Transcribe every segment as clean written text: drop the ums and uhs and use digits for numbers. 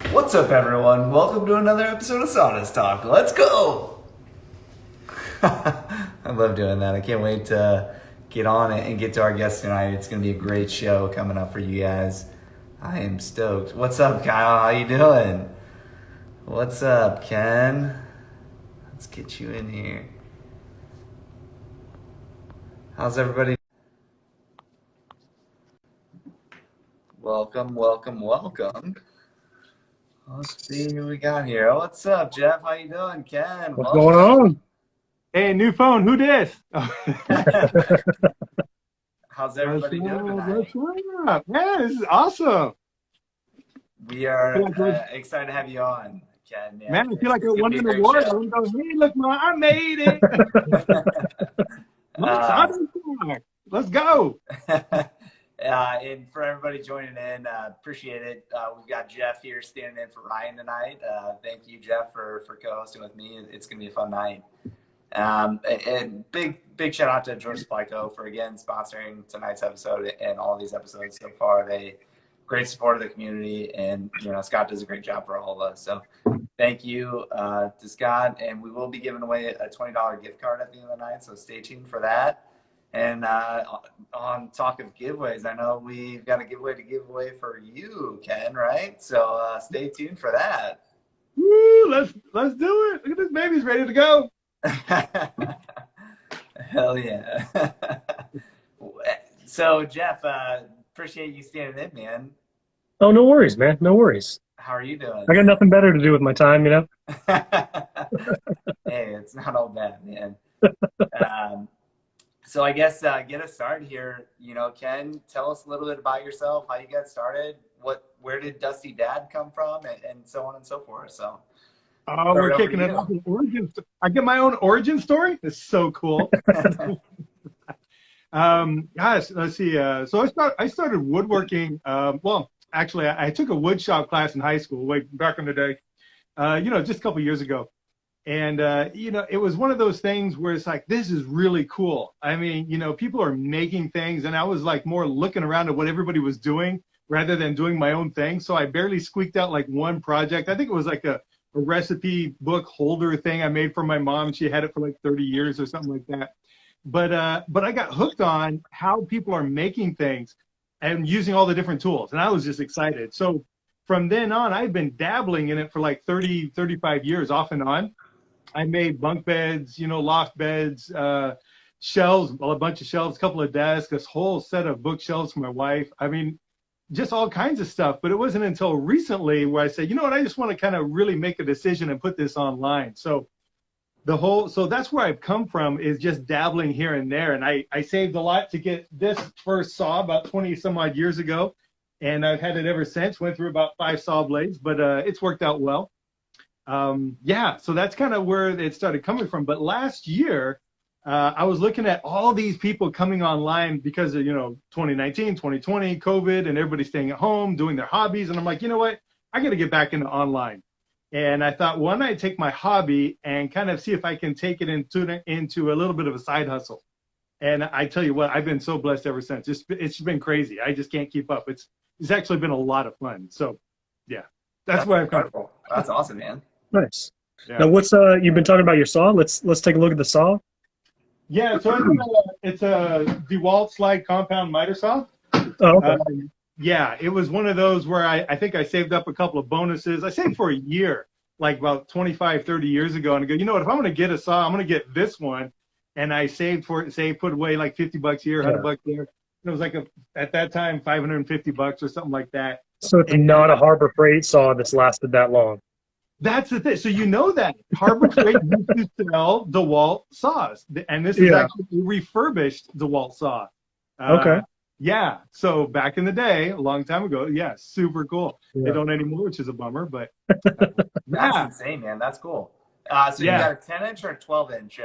What's up, everyone? Welcome to another episode of Sawdust Talk. Let's go! I love doing that. I can't wait to get on it and get to our guest tonight. It's going to be a great show coming up for you guys. I am stoked. What's up, Kyle? How you doing? What's up, Ken? Let's get you in here. How's everybody? Welcome. Let's see who we got here. What's up, Jeff? How you doing? Ken, What's welcome. going on? Hey, new phone. Who dis? How's everybody doing tonight? What's up? Man, this is awesome. We are excited to have you on, Ken. Yeah, Man, I feel like I it's gonna won be a an great award. show. I'm going, hey, look, man, I made it. Let's go. And for everybody joining in, appreciate it. We've got Jeff here standing in for Ryan tonight. Thank you, Jeff, for co-hosting with me. It's going to be a fun night. And big shout out to George Splyco for again sponsoring tonight's episode and all these episodes so far. They great support of the community, and Scott does a great job for all of us. So thank you to Scott, and we will be giving away a $20 gift card at the end of the night. So stay tuned for that. And on talk of giveaways, I know we've got a giveaway to give away for you, Ken, right? So stay tuned for that. Woo, let's do it. Look at this baby's ready to go. Hell yeah. So Jeff, appreciate you standing in, man. Oh, no worries, man. No worries. How are you doing? I got nothing better to do with my time, Hey, it's not all bad, man. So I guess get us started here. Ken, tell us a little bit about yourself, how you got started, where did Dusty Dad come from, and so on and so forth. So we're kicking it off with origin. I get my own origin story. It's so cool. Guys, let's see. So I started woodworking. Well, actually, I took a wood shop class in high school way back in the day. Just a couple years ago. And, it was one of those things where it's like, this is really cool. I mean, people are making things, and I was like more looking around at what everybody was doing rather than doing my own thing. So I barely squeaked out like one project. I think it was like a recipe book holder thing I made for my mom. She had it for like 30 years or something like that. But I got hooked on how people are making things and using all the different tools. And I was just excited. So from then on, I've been dabbling in it for like 30, 35 years off and on. I made bunk beds, loft beds, shelves, a bunch of shelves, a couple of desks, this whole set of bookshelves for my wife. I mean, just all kinds of stuff. But it wasn't until recently where I said, you know what, I just want to kind of really make a decision and put this online. So that's where I've come from, is just dabbling here and there. And I saved a lot to get this first saw about 20 some odd years ago. And I've had it ever since, went through about 5 saw blades, but it's worked out well. So that's kind of where it started coming from. But last year, I was looking at all these people coming online because of, 2019, 2020, COVID, and everybody staying at home, doing their hobbies. And I'm like, you know what? I got to get back into online. And I thought, why don't I take my hobby and kind of see if I can take it into a little bit of a side hustle. And I tell you what, I've been so blessed ever since. It's been crazy. I just can't keep up. It's actually been a lot of fun. So, yeah, that's where I've come from. That's awesome, man. Nice. Yeah. Now, what's you've been talking about your saw? Let's take a look at the saw. Yeah, so it's a DeWalt slide compound miter saw. Oh, okay. Yeah, it was one of those where I think I saved up a couple of bonuses. I saved for a year, like about 25, 30 years ago. And I go, you know what, if I'm going to get a saw, I'm going to get this one. And I saved for it, put away like $50 here, $100 there. It was like at that time, $550 or something like that. So it's not a Harbor Freight saw that's lasted that long. That's the thing. So that Harbor Freight used to sell DeWalt saws, and this is actually a refurbished DeWalt saw. Okay. Yeah. So back in the day, a long time ago, yeah, super cool. Yeah. They don't anymore, which is a bummer, but That's insane, man. That's cool. So you got a 10-inch or a 12-inch?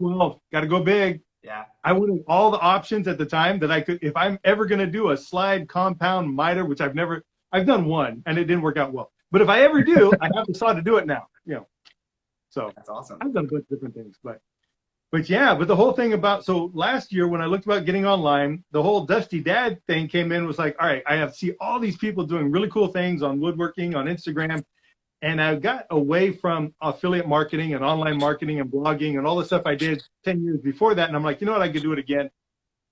12. Got to go big. Yeah. I wanted all the options at the time that I could. If I'm ever going to do a slide compound miter, which I've done one and it didn't work out well. But if I ever do, I have the saw to do it now. So that's awesome. I've done a bunch of different things, but But yeah, but the whole thing about, so last year when I looked about getting online, the whole Dusty Dad thing came in, was like, all right, I have see all these people doing really cool things on woodworking, on Instagram. And I got away from affiliate marketing and online marketing and blogging and all the stuff I did 10 years before that. And I'm like, you know what, I could do it again.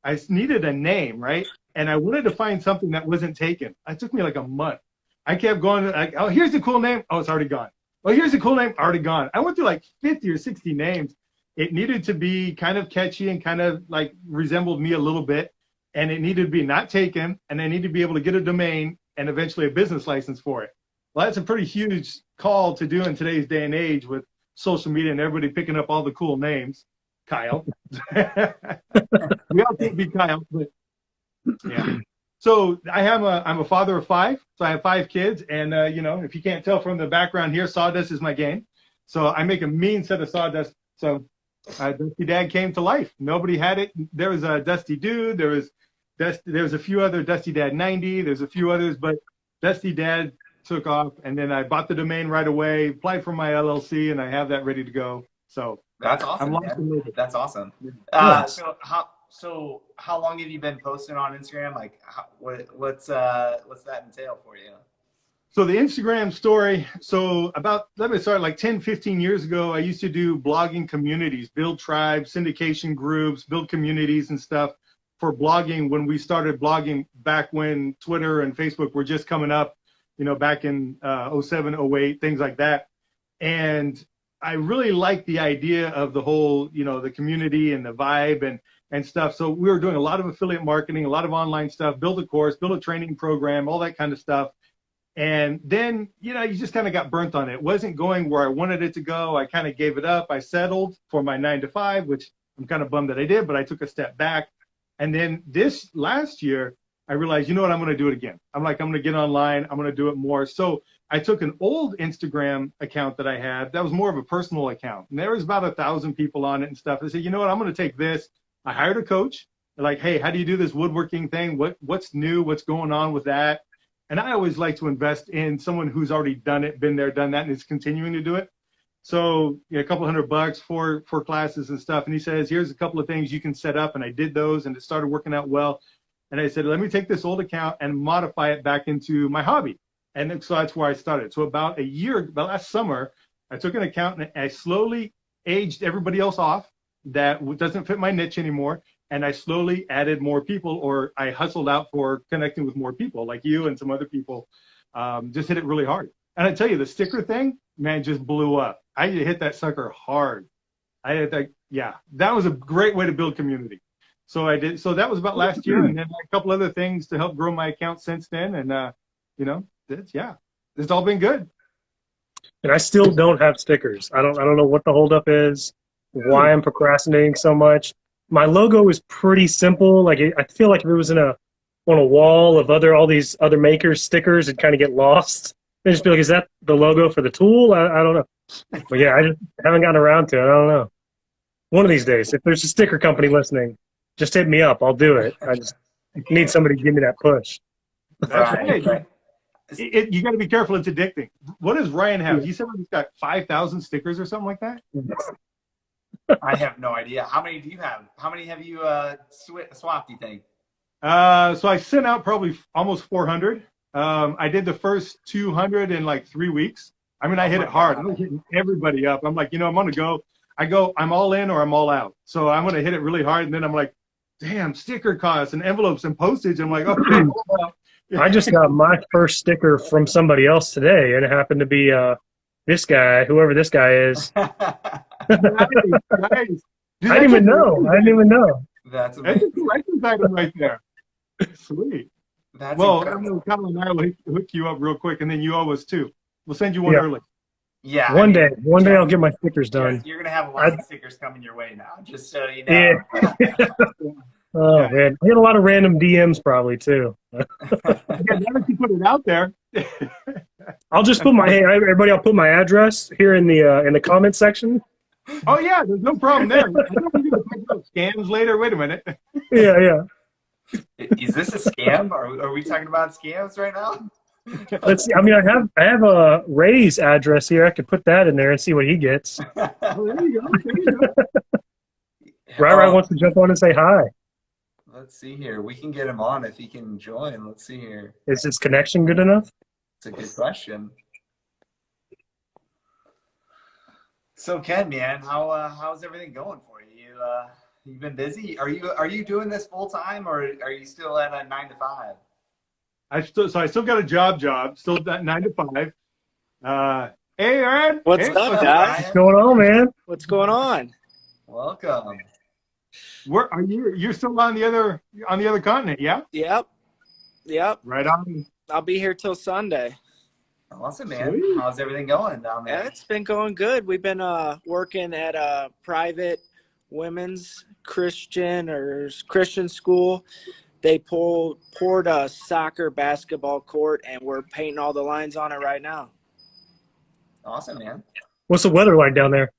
I needed a name, right? And I wanted to find something that wasn't taken. It took me like a month. I kept going, like, oh, here's a cool name. Oh, it's already gone. Oh, here's a cool name. Already gone. I went through like 50 or 60 names. It needed to be kind of catchy and kind of like resembled me a little bit. And it needed to be not taken. And I needed to be able to get a domain and eventually a business license for it. Well, that's a pretty huge call to do in today's day and age with social media and everybody picking up all the cool names. Kyle. We all can't be Kyle, but yeah. So I'm a father of 5. So I have 5 kids. And, you know, if you can't tell from the background here, Sawdust is my game. So I make a mean set of Sawdust. So Dusty Dad came to life. Nobody had it. There was a Dusty Dude. There was a few other Dusty Dad 90. There's a few others, but Dusty Dad took off. And then I bought the domain right away, applied for my LLC, and I have that ready to go. So that's awesome. That's awesome. So how long have you been posting on Instagram? Like, what's that entail for you? So the Instagram story, let me start like 10, 15 years ago, I used to do blogging communities, build tribes, syndication groups, build communities and stuff for blogging when we started blogging back when Twitter and Facebook were just coming up, you know, back in 07, 08, things like that. And I really liked the idea of the whole, you know, the community and the vibe and stuff. So we were doing a lot of affiliate marketing, a lot of online stuff, build a course, build a training program, all that kind of stuff. And then, you know, you just kind of got burnt on it. It wasn't going where I wanted it to go. I kind of gave it up. I settled for my 9 to 5, which I'm kind of bummed that I did, but I took a step back. And then this last year, I realized, you know what, I'm going to do it again. I'm going to get online. I'm going to do it more. So I took an old Instagram account that I had. That was more of a personal account. And there was about 1,000 people on it and stuff. I said, you know what, I'm going to take this. I hired a coach. They're like, hey, how do you do this woodworking thing? What's new? What's going on with that? And I always like to invest in someone who's already done it, been there, done that, and is continuing to do it. So you know, a couple $100 for classes and stuff. And he says, here's a couple of things you can set up. And I did those, and it started working out well. And I said, let me take this old account and modify it back into my hobby. And then, so that's where I started. So about last summer, I took an account and I slowly aged everybody else off that doesn't fit my niche anymore. And I slowly added more people, or I hustled out for connecting with more people like you and some other people. Just hit it really hard. And I tell you, the sticker thing, man, just blew up. I hit that sucker hard. That was a great way to build community. So I did. So that was about last year, and then a couple other things to help grow my account since then. And you know, it's all been good. And I still don't have stickers. I don't know what the holdup is, why I'm procrastinating so much. My logo is pretty simple. Like I feel like if it was on a wall of all these other makers' stickers, it'd kind of get lost. They just be like, is that the logo for the tool? I don't know. But yeah, I just haven't gotten around to it. I don't know. One of these days, if there's a sticker company listening, just hit me up. I'll do it. I just need somebody to give me that push. Right. You got to be careful. It's addicting. What does Ryan have? He said he's got 5,000 stickers or something like that. I have no idea. How many do you have? How many have you swapped, do you think? So I sent out probably almost 400. I did the first 200 in like 3 weeks. I mean, I hit it hard. I was hitting everybody up. I'm like, you know, I'm going to go. I'm all in or I'm all out. So I'm going to hit it really hard. And then I'm like, damn, sticker costs and envelopes and postage. I'm like, okay. I just got my first sticker from somebody else today, and it happened to be this guy, whoever this guy is. Nice. Dude, I didn't even know. That's amazing. That's a collector's item right there. Sweet. That's well, incredible. Kyle and I will hook you up real quick, and then you owe us too. We'll send you one early. Yeah. One day I'll get my stickers done. You're going to have a lot of stickers coming your way now, just so you know. Yeah. Oh, man. I get a lot of random DMs probably, too. Yeah, now that you put it out there. I'll just put everybody, I'll put my address here in the comment section. Oh, yeah, there's no problem there. I know we're going to talk about scams later. Wait a minute. Yeah. Is this a scam? Are we talking about scams right now? Let's see. I mean, I have a Ray's address here. I could put that in there and see what he gets. Oh, there you go. Rai wants to jump on and say hi. Let's see here. We can get him on if he can join. Let's see here. Is his connection good enough? It's a good question. So Ken, man, how's everything going for you? You've been busy. Are you doing this full time, or are you still at a 9 to 5? I still got a job, still at 9 to 5. Hey, Aaron. What's hey, up, guys? What's going on, man? What's going on? Welcome. Where are you? You're still on the other continent, yeah? Yep. Right on. I'll be here till Sunday. Awesome, man. Sweet. How's everything going down there? Yeah, it's been going good. We've been working at a private women's Christian school. They poured a soccer basketball court, and we're painting all the lines on it right now. Awesome, man. What's the weather like down there?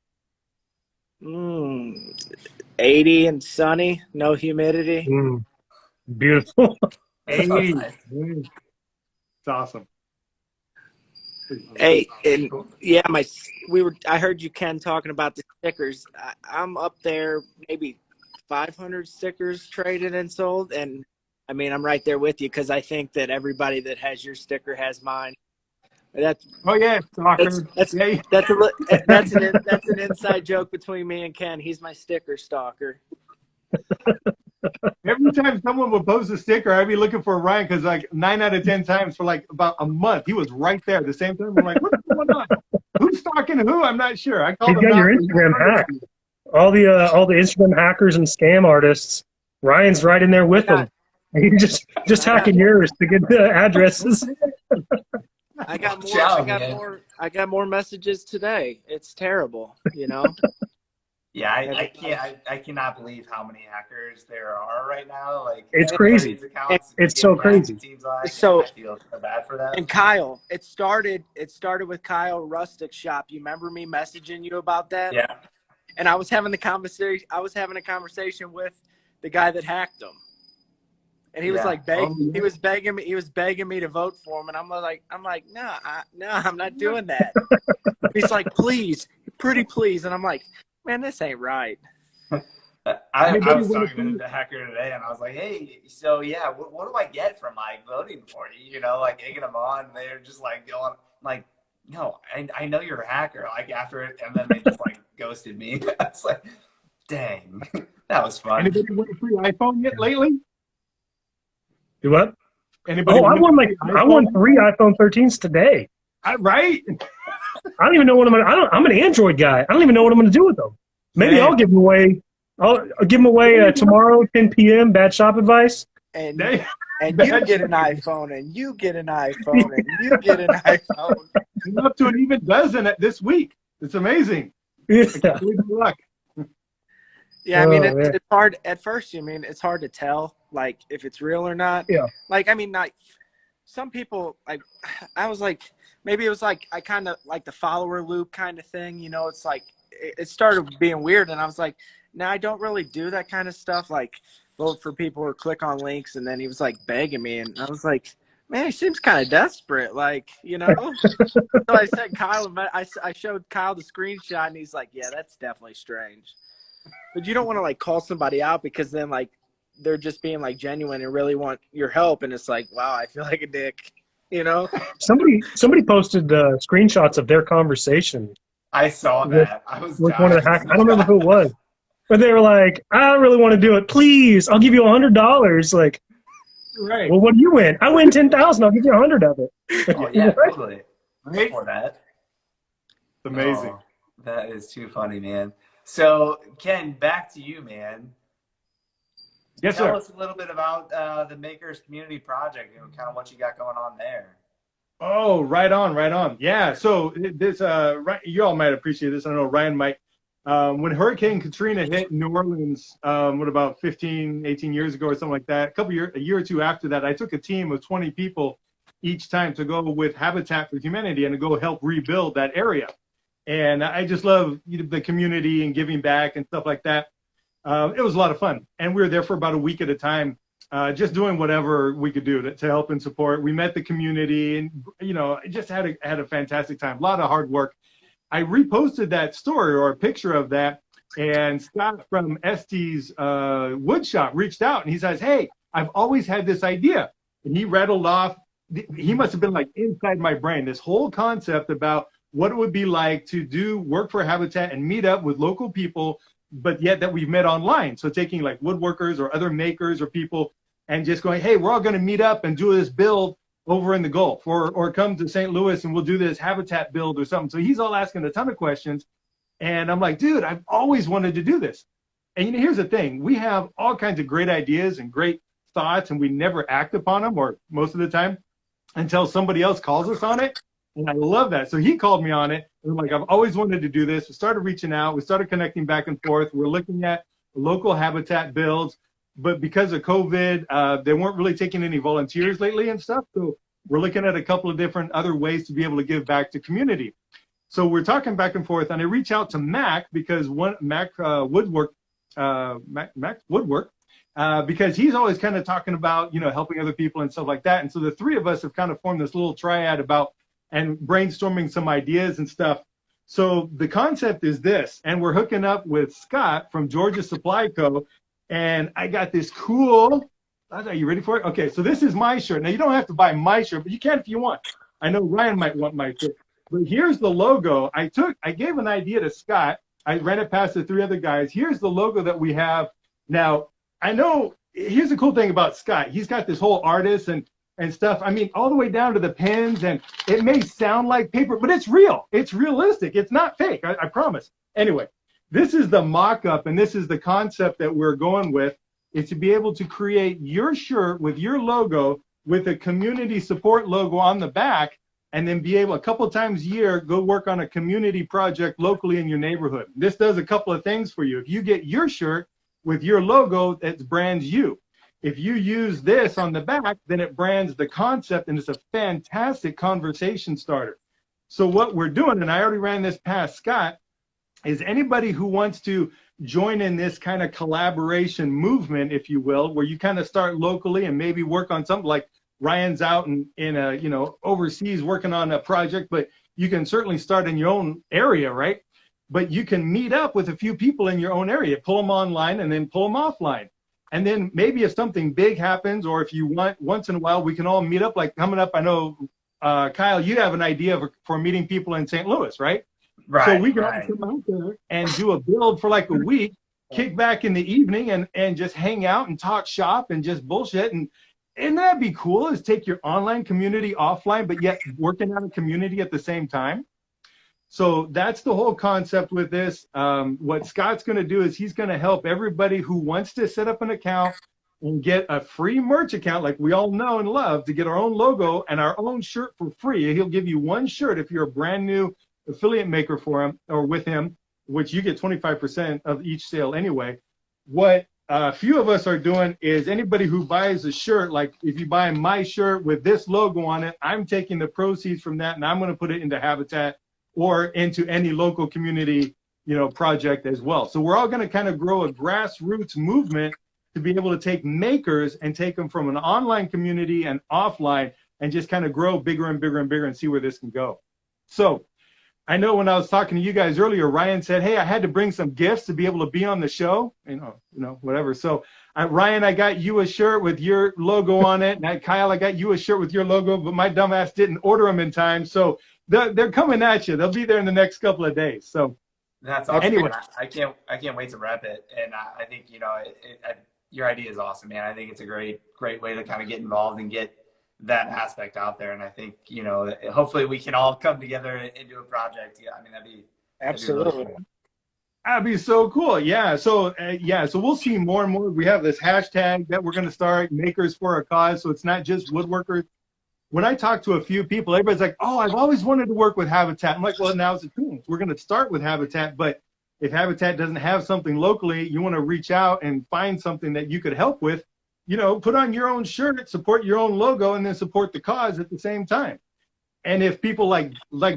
80 and sunny, no humidity. Beautiful. Hey, Nice. it's awesome. Hey, and yeah, I heard you, Ken, talking about the stickers. I'm up there, maybe 500 stickers traded and sold, and I mean, I'm right there with you because I think that everybody that has your sticker has mine. Oh yeah, stalker. That's an inside joke between me and Ken. He's my sticker stalker. Every time someone would post a sticker, I'd be looking for Ryan because like 9 out of 10 times for like about a month, he was right there at the same time. I'm like, what's going on? Who's stalking who? I'm not sure. I called You've him got your out. Instagram hacked. All the Instagram hackers and scam artists. Ryan's right in there with them. And he's just hacking yours to get the addresses. I got more messages today. It's terrible, you know. Yeah, I cannot believe how many hackers there are right now. Like It's crazy. It's so crazy. It seems like. So I feel so bad for them. And Kyle, it started with Kyle Rustic Shop. You remember me messaging you about that? Yeah. And I was having a conversation with the guy that hacked him. And he was like he was begging me to vote for him, and I'm like, no, I'm not doing that. He's like, please, pretty please, and I'm like, man, this ain't right. I was talking to the hacker today, and I was like, hey, so yeah, what do I get from like voting for you? You know, like egging them on. And they're just like going, like, no, I know you're a hacker. Like after it, and then they just like ghosted me. I was like, dang, that was fun. Anybody win a free iPhone yet lately? Do what? Anybody I won 3 iPhone 13s today. Right? I don't even know what I'm an Android guy. I don't even know what I'm going to do with them. Maybe I'll give them away. I'll give them away tomorrow, 10 p.m. Bad shop advice. And you get an iPhone, and you get an iPhone, and you get an iPhone. I'm up to an even dozen this week. It's amazing. Yeah. I can't believe your luck. Yeah, I mean, it's hard at first. You mean it's hard to tell, like, if it's real or not. Yeah. Like, I mean, like, some people, like, I was like, maybe it was like, I kind of like the follower loop kind of thing. You know, it's like, it started being weird. And I was like, no, I don't really do that kind of stuff. Like, vote for people or click on links. And then he was like begging me. And I was like, man, he seems kind of desperate. Like, you know. So I said, Kyle, I showed Kyle the screenshot, and he's like, yeah, that's definitely strange. But you don't want to like call somebody out because then like they're just being like genuine and really want your help, and it's like, wow, I feel like a dick, you know. Somebody posted screenshots of their conversation. I saw that. I was with one of the hackers. I don't remember who it was, but they were like, I don't really want to do it. Please, I'll give you $100. Like, Right. well, what do you win? I win 10,000. I'll give you 100 of it. Oh yeah, totally. Right. For that. It's amazing. Oh, that is too funny, man. So, Ken, back to you, man. Yes, Tell sir. us a little bit about the Makers Community Project and kind of what you got going on there. Oh, right on. Yeah. So this, you all might appreciate this. I know Ryan might. When Hurricane Katrina hit New Orleans, about 15, 18 years ago or something like that, a year or two after that, I took a team of 20 people each time to go with Habitat for Humanity and to go help rebuild that area. And I just love the community and giving back and stuff like that. It was a lot of fun. And we were there for about a week at a time, just doing whatever we could do to help and support. We met the community and, just had a fantastic time. A lot of hard work. I reposted that story or a picture of that And Scott from Estes wood shop reached out and he says, hey, I've always had this idea. And he rattled off, he must have been like inside my brain, this whole concept about what it would be like to do work for Habitat and meet up with local people, but yet that we've met online. So taking like woodworkers or other makers or people and just going, hey, we're all going to meet up and do this build over in the Gulf, or come to St. Louis and we'll do this Habitat build or something. So he's all asking a ton of questions. And I'm like, dude, I've always wanted to do this. And here's the thing. We have all kinds of great ideas and great thoughts, and we never act upon them, or most of the time, until somebody else calls us on it. And I love that. So he called me on it. And I'm like, I've always wanted to do this. We started reaching out. We started connecting back and forth. We're looking at local Habitat builds. But because of COVID, they weren't really taking any volunteers lately and stuff. So we're looking at a couple of different other ways to be able to give back to community. So we're talking back and forth, and I reach out to Mac because Mac Woodwork, because he's always kind of talking about, helping other people and stuff like that. And so the three of us have kind of formed this little triad about and brainstorming some ideas and stuff. So the concept is this, and we're hooking up with Scott from Georgia Supply Co. And I got this cool, are you ready for it? Okay, so this is my shirt. Now, you don't have to buy my shirt, but you can if you want. I know Ryan might want my shirt. But here's the logo. I gave an idea to Scott. I ran it past the three other guys. Here's the logo that we have. Now, I know, here's the cool thing about Scott. He's got this whole artist and stuff. I mean, all the way down to the pens. And it may sound like paper, but it's real. It's realistic. It's not fake. I promise. Anyway. This is the mock-up, and this is the concept that we're going with, is to be able to create your shirt with your logo with a community support logo on the back, and then be able a couple times a year, go work on a community project locally in your neighborhood. This does a couple of things for you. If you get your shirt with your logo, that brands you. If you use this on the back, then it brands the concept, and it's a fantastic conversation starter. So what we're doing, and I already ran this past Scott, is anybody who wants to join in this kind of collaboration movement, if you will, where you kind of start locally and maybe work on something like Ryan's out in overseas working on a project, but you can certainly start in your own area, right? But you can meet up with a few people in your own area, pull them online and then pull them offline. And then maybe if something big happens, or if you want, once in a while, we can all meet up. Like coming up, I know, Kyle, you have an idea for meeting people in St. Louis, right? Right, so we can all come out there and do a build for like a week, kick back in the evening and just hang out and talk shop and just bullshit. And that'd be cool, is take your online community offline, but yet working on a community at the same time. So that's the whole concept with this. What Scott's going to do is he's going to help everybody who wants to set up an account and get a free merch account like we all know and love, to get our own logo and our own shirt for free. He'll give you one shirt if you're a brand new affiliate maker for him or with him, which you get 25% of each sale anyway. What a few of us are doing is anybody who buys a shirt, like if you buy my shirt with this logo on it, I'm taking the proceeds from that and I'm going to put it into Habitat or into any local community, project as well. So we're all going to kind of grow a grassroots movement to be able to take makers and take them from an online community and offline and just kind of grow bigger and bigger and bigger and see where this can go. So I know when I was talking to you guys earlier, Ryan said, hey, I had to bring some gifts to be able to be on the show, whatever. So Ryan, I got you a shirt with your logo on it. And Kyle, I got you a shirt with your logo, but my dumbass didn't order them in time. So they're coming at you. They'll be there in the next couple of days. So that's awesome. Anyway, I can't wait to rep it. And I think, your idea is awesome, man. I think it's a great way to kind of get involved and get that aspect out there. And I think, hopefully we can all come together and do a project. Yeah, I mean, that'd be absolutely. Really cool. That'd be so cool. Yeah. So so we'll see more and more. We have this hashtag that we're going to start, Makers for a Cause. So it's not just woodworkers. When I talk to a few people, everybody's like, oh, I've always wanted to work with Habitat. I'm like, well, now's the chance. We're going to start with Habitat, but if Habitat doesn't have something locally, you want to reach out and find something that you could help with, put on your own shirt, support your own logo, and then support the cause at the same time. And if people like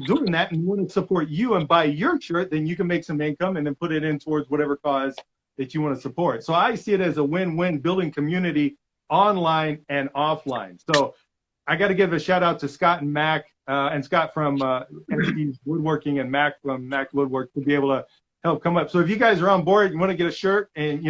doing that and want to support you and buy your shirt, then you can make some income and then put it in towards whatever cause that you want to support. So I see it as a win-win, building community online and offline. So I got to give a shout out to Scott and Mac, and Scott from Entities Woodworking and Mac from Mac Woodwork, to be able to help come up. So if you guys are on board, you want to get a shirt, and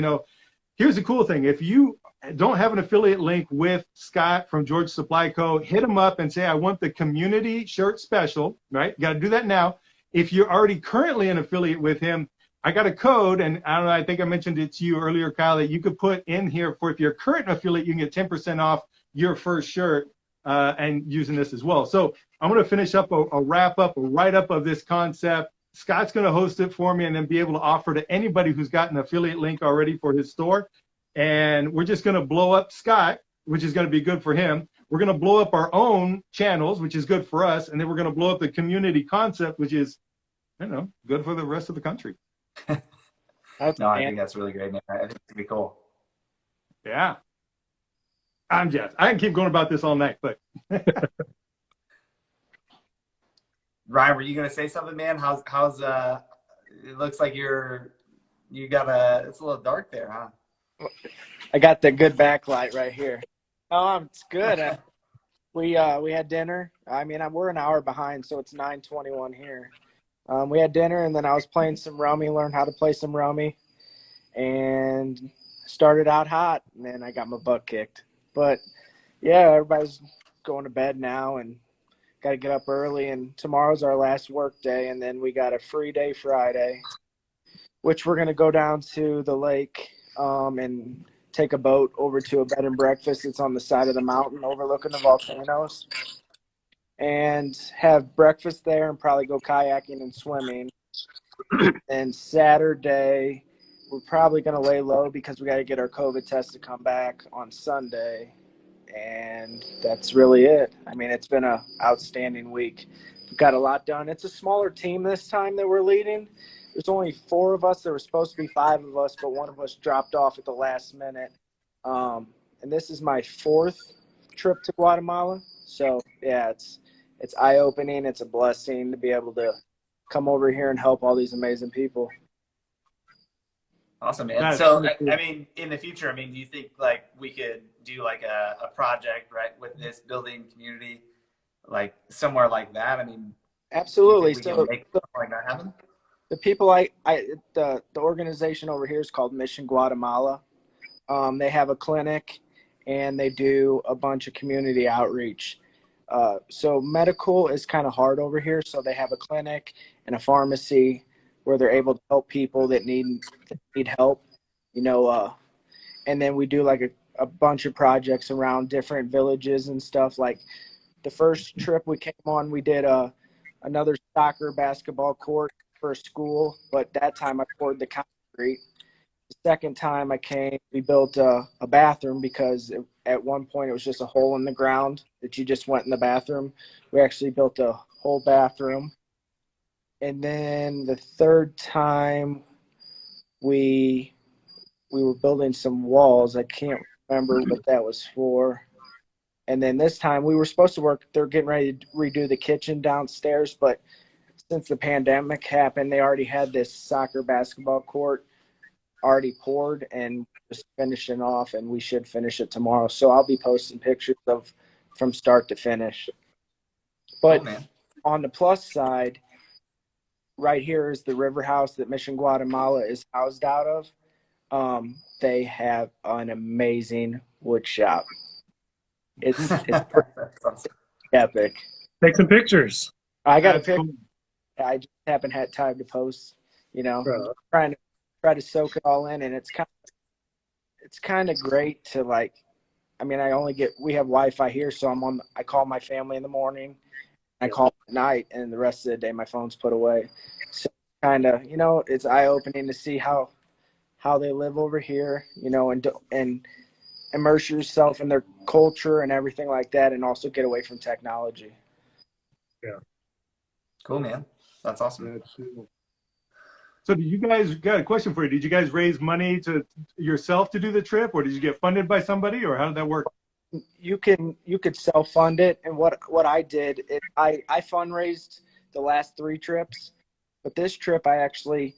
here's the cool thing: if you don't have an affiliate link with Scott from George Supply Co., hit him up and say, I want the community shirt special, right? You got to do that now. If you're already currently an affiliate with him, I got a code, and I don't know, I think I mentioned it to you earlier, Kyle, that you could put in here for if you're a current affiliate, you can get 10% off your first shirt and using this as well. So I'm going to finish up a wrap up, a write up of this concept. Scott's going to host it for me and then be able to offer to anybody who's got an affiliate link already for his store. And we're just going to blow up Scott, which is going to be good for him. We're going to blow up our own channels, which is good for us. And then we're going to blow up the community concept, which is, good for the rest of the country. No, I think that's really great, man. I think it's going to be cool. Yeah. I can keep going about this all night, but. Ryan, were you going to say something, man? How's it looks like it's a little dark there, huh? I got the good backlight right here. Oh, it's good. We had dinner. I mean, we're an hour behind, so it's 9:21 here. We had dinner, and then I was playing some rummy, learned how to play some rummy, and started out hot, and then I got my butt kicked. But, yeah, everybody's going to bed now, and got to get up early, and tomorrow's our last work day, and then we got a free day Friday, which we're going to go down to the lake and take a boat over to a bed and breakfast. It's on the side of the mountain overlooking the volcanoes, and have breakfast there and probably go kayaking and swimming. And Saturday, we're probably going to lay low because we got to get our COVID test to come back on Sunday. And that's really it. I mean, it's been an outstanding week. We've got a lot done. It's a smaller team this time that we're leading. There's only 4 of us. There were supposed to be 5 of us, but one of us dropped off at the last minute. And this is my 4th trip to Guatemala. So, yeah, it's eye-opening. It's a blessing to be able to come over here and help all these amazing people. Awesome, man. So, I mean, in the future, do you think like we could do like a project, right, with this building community, like somewhere like that? I mean, absolutely. So make something like that happen? The people the organization over here is called Mission Guatemala. They have a clinic and they do a bunch of community outreach. So medical is kind of hard over here. So they have a clinic and a pharmacy where they're able to help people that need help, and then we do like a bunch of projects around different villages and stuff. Like the first trip we came on, we did another soccer basketball court for a school, but that time I poured the concrete. The second time I came, we built a bathroom because at one point it was just a hole in the ground that you just went in the bathroom. We actually built a whole bathroom. And then the third time we were building some walls. I can't remember what that was for. And then this time we were supposed to they're getting ready to redo the kitchen downstairs, but since the pandemic happened, they already had this soccer basketball court already poured and just finishing off, and we should finish it tomorrow. So I'll be posting pictures from start to finish. But on the plus side, right here is the river house that Mission Guatemala is housed out of. They have an amazing wood shop. It's epic. Take some pictures. I got a picture. Cool. I just haven't had time to post. Trying to soak it all in, and it's kind of great to like. I mean, we have Wi-Fi here, so I call my family in the morning. I call at night, and the rest of the day my phone's put away. So kind of, it's eye-opening to see how they live over here, and immerse yourself in their culture and everything like that, and also get away from technology. Yeah. Cool, man. That's awesome. That's cool. So did you guys, got a question for you. Did you guys raise money to yourself to do the trip, or did you get funded by somebody, or how did that work? You could self-fund it, and what I did is I fundraised the last 3 trips, but this trip I actually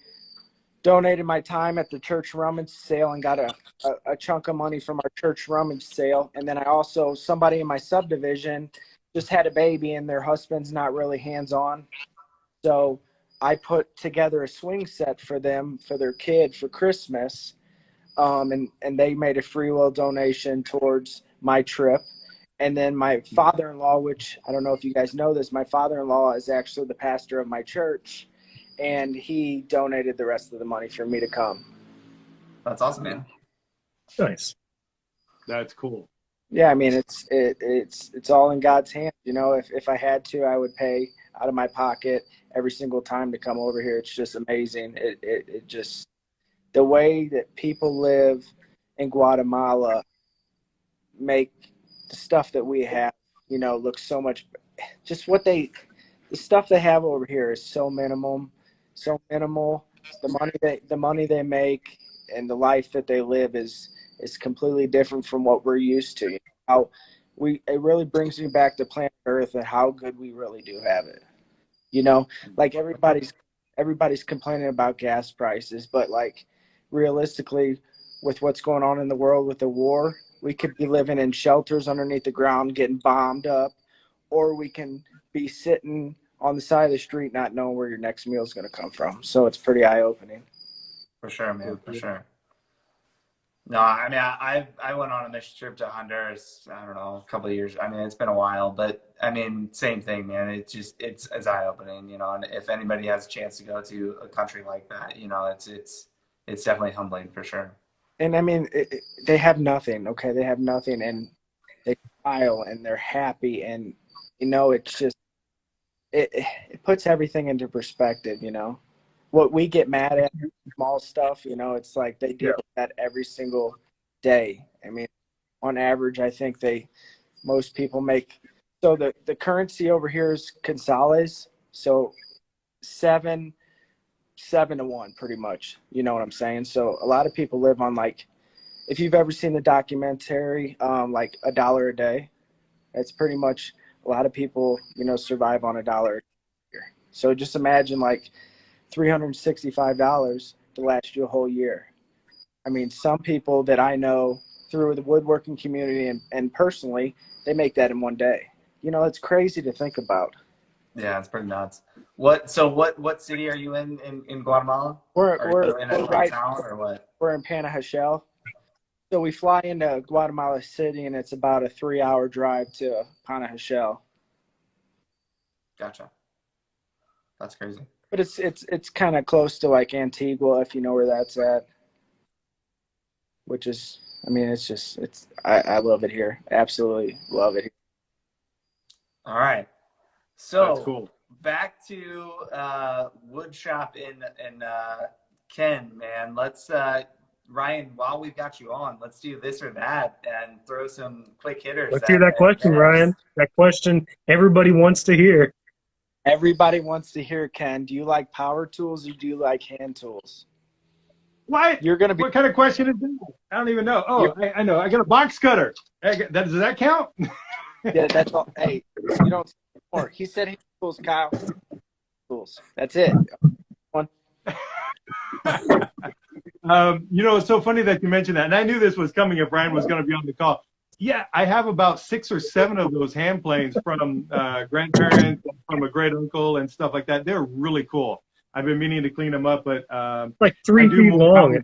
donated my time at the church rummage sale and got a chunk of money from our church rummage sale, and then somebody in my subdivision just had a baby and their husband's not really hands-on, so I put together a swing set for them, for their kid, for Christmas. And they made a free will donation towards my trip. And then my father-in-law, which I don't know if you guys know this, my father-in-law is actually the pastor of my church, and he donated the rest of the money for me to come. That's awesome, man. Nice. That's cool. Yeah, I mean, it's all in God's hands. You know, if I had to, I would pay out of my pocket every single time to come over here. It's just amazing. It just, the way that people live in Guatemala make the stuff that we have, you know, look so much, just the stuff they have over here is so minimal. The money they make and the life that they live is completely different from what we're used to. You know, it really brings me back to planet Earth and how good we really do have it. You know, like everybody's complaining about gas prices, but like realistically, with what's going on in the world with the war, we could be living in shelters underneath the ground getting bombed up, or we can be sitting on the side of the street not knowing where your next meal is going to come from. So it's pretty eye-opening. For sure, man. For sure. No, I mean, I went on a mission trip to Honduras, I don't know, a couple of years. I mean, it's been a while, but I mean, same thing, man. It's eye-opening, you know, and if anybody has a chance to go to a country like that, you know, it's definitely humbling for sure. And I mean, they have nothing, okay? They have nothing, and they smile, and they're happy, and, you know, it's just, it puts everything into perspective, you know? What we get mad at, small stuff, you know, it's like they deal with that every single day. I mean, on average, I think most people make, so the currency over here is quetzales, so 7 to 1 pretty much, you know what I'm saying? So a lot of people live on, like, if you've ever seen the documentary, like $1 a day, it's pretty much, a lot of people, you know, survive on $1 a year. So just imagine like $365 to last you a whole year. I mean, some people that I know through the woodworking community and personally, they make that in one day. You know, it's crazy to think about. Yeah, it's pretty nuts. What city are you in Guatemala? We're in a town or what? We're in Panajachel. So we fly into Guatemala City, and it's about a 3-hour drive to Panajachel. Gotcha. That's crazy. But it's kind of close to like Antigua, if you know where that's at. Which is, I mean, I love it here. Absolutely love it here. All right. So That's cool. Back to wood shop in Ken, man. Let's Ryan, while we've got you on, let's do this or that and throw some quick hitters. Let's hear that question, Ryan. That question everybody wants to hear. Everybody wants to hear, Ken. Do you like power tools or do you like hand tools? What? What kind of question is that? I don't even know. Oh, I know. I got a box cutter. Does that count? Yeah, that's all. Hey, you don't. Or he said hand tools, Kyle. Tools. That's it. One. You know, it's so funny that you mentioned that, and I knew this was coming if Ryan was going to be on the call. Yeah, I have about 6 or 7 of those hand planes from grandparents, from a great uncle, and stuff like that. They're really cool. I've been meaning to clean them up, but like 3 feet long.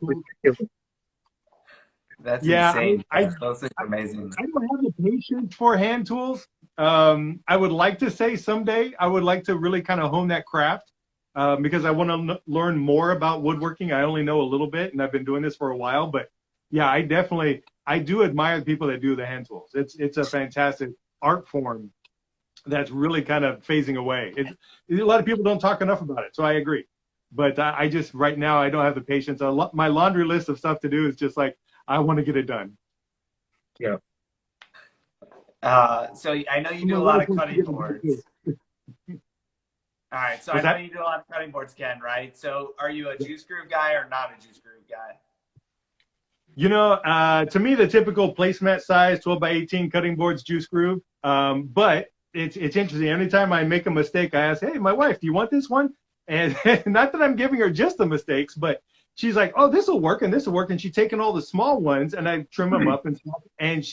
That's insane. Those things are amazing. I don't have the patience for hand tools. I would like to say someday I would like to really kind of hone that craft because I want to learn more about woodworking. I only know a little bit, and I've been doing this for a while. But yeah, I do admire the people that do the hand tools. It's a fantastic art form that's really kind of phasing away. A lot of people don't talk enough about it, so I agree. But I just right now I don't have the patience. My laundry list of stuff to do is just like I want to get it done. Yeah. So I know you do a lot of cutting boards. All right. So I know you do a lot of cutting boards, Ken, right? So are you a juice groove guy or not a juice groove guy? You know, to me, the typical placemat size, 12 by 18 cutting boards, juice groove. But it's interesting. Anytime I make a mistake, I ask, hey, my wife, do you want this one? And not that I'm giving her just the mistakes, but she's like, oh, this will work and this will work. And she's taking all the small ones and I trim them up and stuff. And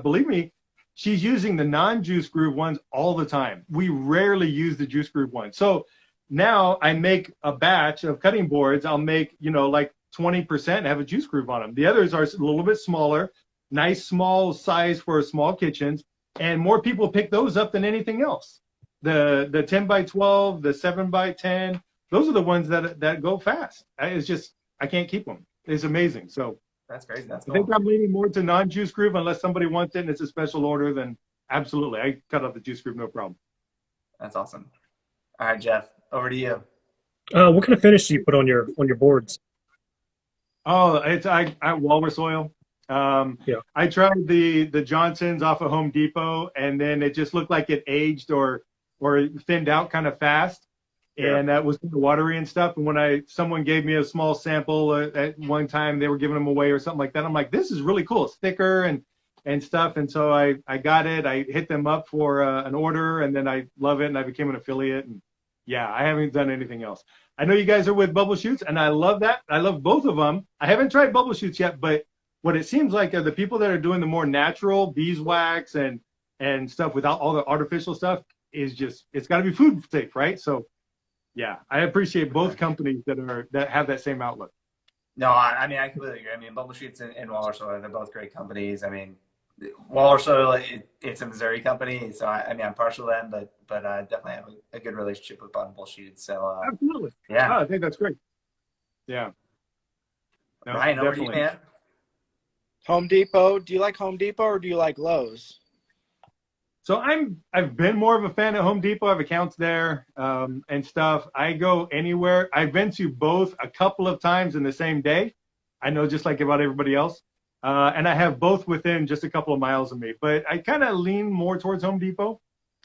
believe me, she's using the non-juice groove ones all the time. We rarely use the juice groove ones. So now I make a batch of cutting boards. I'll make, like 20% and have a juice groove on them. The others are a little bit smaller, nice small size for small kitchens. And more people pick those up than anything else. The 10 by 12, the 7 by 10, those are the ones that go fast. I can't keep them. It's amazing. So That's crazy. That's I cool. think I'm leaning more to non-juice groove unless somebody wants it and it's a special order. Then absolutely, I cut off the juice groove, no problem. That's awesome. All right, Jeff, over to you. What kind of finish do you put on your boards? Oh, it's I walrus oil. Yeah. I tried the Johnsons off of Home Depot, and then it just looked like it aged or thinned out kind of fast, and that was watery and stuff. And when someone gave me a small sample at one time, they were giving them away or something like that. I'm like, this is really cool. It's thicker and stuff. And so I got it. I hit them up for an order, and then I love it, and I became an affiliate. And yeah, I haven't done anything else. I know you guys are with Bubble Shoots, and I love that. I love both of them. I haven't tried Bubble Shoots yet, but what it seems like are the people that are doing the more natural beeswax and stuff without all the artificial stuff is just, it's got to be food safe, right? So yeah, I appreciate both companies that have that same outlook. No, I mean, I completely agree. I mean, Bubble Shoots and Walrus Oil, they're both great companies. I mean, Walrus Oil, it's a Missouri company, so I mean, I'm partial to them, but I definitely have a good relationship with Bubble Shoots. So Absolutely. yeah, I think that's great. Yeah. No, Ryan, over to you, definitely. man. Home Depot. Do you like Home Depot or do you like Lowe's? So I've been more of a fan of Home Depot. I have accounts there and stuff. I go anywhere. I've been to both a couple of times in the same day. I know, just like about everybody else. And I have both within just a couple of miles of me. But I kind of lean more towards Home Depot.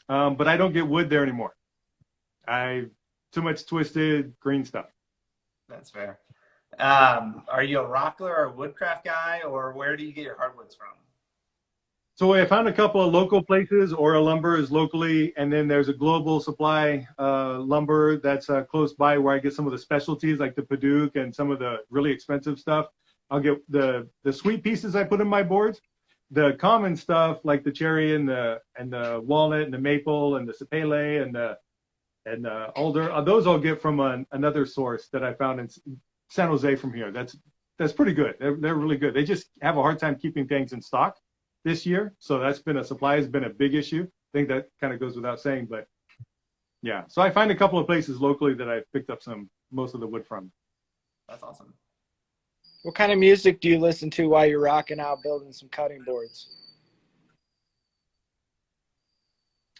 But I don't get wood there anymore. Too much twisted green stuff. That's fair. Are you a Rockler or a Woodcraft guy, or where do you get your hardwoods from? So I found a couple of local places. Aura Lumber is locally, and then there's a Global Supply lumber that's close by where I get some of the specialties like the Paduke and some of the really expensive stuff. I'll get the sweet pieces I put in my boards. The common stuff like the cherry and the walnut and the maple and the sapele and the alder, those I'll get from another source that I found in San Jose from here. That's pretty good. They're really good. They just have a hard time keeping things in stock this year. So supply has been a big issue. I think that kind of goes without saying, but yeah. So I find a couple of places locally that I've picked up most of the wood from. That's awesome. What kind of music do you listen to while you're rocking out building some cutting boards?